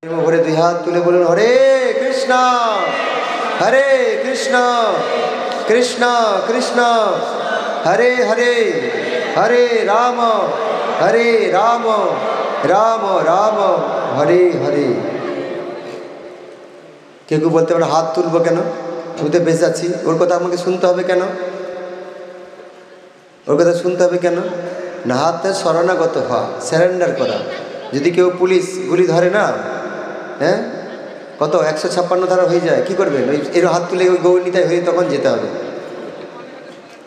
ভরে দুই হাত তুলে বলুন, হরে কৃষ্ণ হরে কৃষ্ণ কৃষ্ণ কৃষ্ণ হরে হরে, হরে রাম রাম রাম হরে হরে। কেউ কেউ বলতে পারে হাত তুলবো কেন, আমি তো বেঁচে আছি, ওর কথা আমাকে শুনতে হবে কেন, ওর কথা শুনতে হবে কেন? না, হাতে শরণাগত হওয়া, স্যারেন্ডার করা। যদি কেউ পুলিশ গুলি ধরে না, হ্যাঁ, কত 156 ধারা হয়ে যায়, কি করবেন? ওই এর হাত তুলে ওই গৌরনীতায় হয়ে তখন যেতে হবে,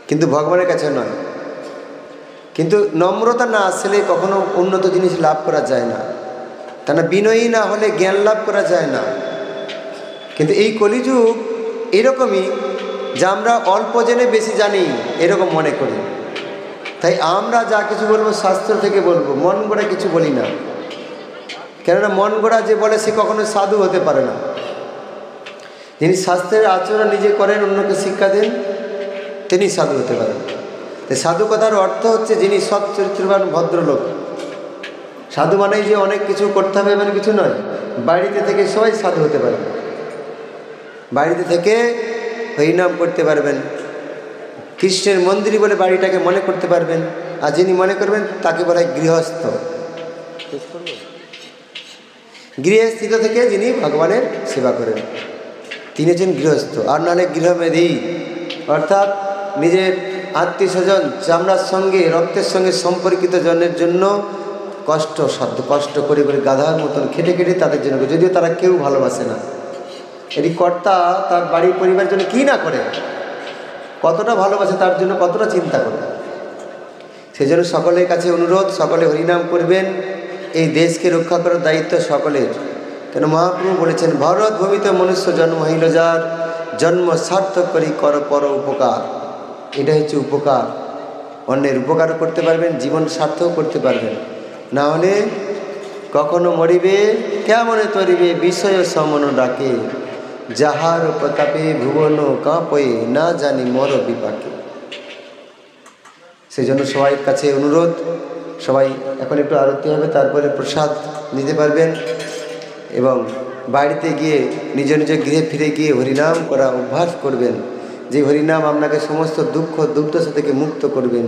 কিন্তু ভগবানের কাছে নয়। কিন্তু নম্রতা না আসলে কখনো উন্নত জিনিস লাভ করা যায় না, তা না বিনয়ী না হলে জ্ঞান লাভ করা যায় না। কিন্তু এই কলিযুগ এরকমই, যে আমরা অল্প জেনে বেশি জানি এরকম মনে করি। তাই আমরা যা কিছু বলবো শাস্ত্র থেকে বলবো, মন গড়া কিছু বলি না। কেননা মন গড়া যে বলে সে কখনো সাধু হতে পারে না। যিনি শাস্ত্রের আচরণ নিজে করেন, অন্যকে শিক্ষা দেন, তিনি সাধু হতে পারেন। তাই সাধু কথার অর্থ হচ্ছে যিনি সৎ চরিত্রবান ভদ্রলোক। সাধু মানেই যে অনেক কিছু করতে হবে এমন কিছু নয়। বাড়িতে থেকে সবাই সাধু হতে পারে, বাড়িতে থেকে হরিনাম করতে পারবেন, কৃষ্ণের মন্দির বলে বাড়িটাকে মনে করতে পারবেন। আর যিনি মনে করবেন তাকে বলা হয় গৃহস্থ। গৃহস্থিত থেকে যিনি ভগবানের সেবা করেন তিনি হচ্ছেন গৃহস্থ। আর নাহলে গৃহমেধি, অর্থাৎ নিজের আত্মীয় স্বজন, চামড়ার সঙ্গে রক্তের সঙ্গে সম্পর্কিত জনের জন্য কষ্ট করে গাধার মতন খেটে খেটে তাদের জন্য, যদিও তারা কেউ ভালোবাসে না। এটি কর্তা তার বাড়ির পরিবারের জন্য কী না করে, কতটা ভালোবাসে, তার জন্য কতটা চিন্তা করে। সেই জন্য সকলের কাছে অনুরোধ, সকলে হরিনাম করবেন। এই দেশকে রক্ষা করার দায়িত্ব সকলের। কেন মহাপ্রভু বলেছেন, ভারত ভূমিতে মনুষ্য জন্ম হইল যার, জন্ম সার্থক করি কর পর উপকার। এটা হচ্ছে উপকার। অন্যের উপকারও করতে পারবেন, জীবন সার্থক করতে পারবেন। না হলে কখনো মরিবে কেমনে তরিবে, বিষয় সমন ডাকে, যাহার প্রতাপে ভুবন কাঁপয়ে, না জানি মর বিপাকে। সেই জন্য সবাই কাছে অনুরোধ, সবাই এখন একটু আরতি হবে, তারপরে প্রসাদ নিতে পারবেন এবং বাড়িতে গিয়ে নিজ নিজ গৃহে ফিরে গিয়ে হরিনাম করা অভ্যাস করবেন। যে হরিনাম আপনাকে সমস্ত দুঃখ দুর্দশা থেকে মুক্ত করবেন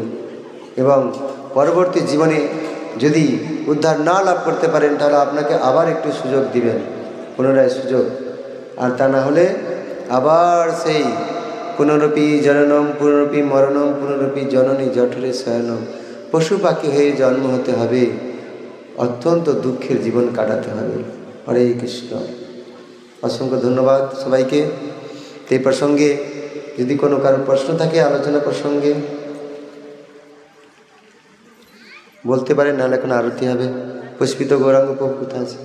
এবং পরবর্তী জীবনে যদি উদ্ধার না লাভ করতে পারেন তাহলে আপনাকে আবার একটু সুযোগ দিবেন, পুনরায় সুযোগ। আর তা না হলে আবার সেই পুনরপি জননম পুনরপি মরণম পুনরপি জননী জঠরে শয়নম, পশু পাখি হয়ে জন্ম হতে হবে, অত্যন্ত দুঃখের জীবন কাটাতে হবে। হরে কৃষ্ণ। অসংখ্য ধন্যবাদ সবাইকে। এই প্রসঙ্গে যদি কোনো কারো প্রশ্ন থাকে আলোচনা প্রসঙ্গে বলতে পারেন, নাহলে এখন আরতি হবে। পুষ্পিত গৌরাঙ্গ প্রভু কোথায় আছে?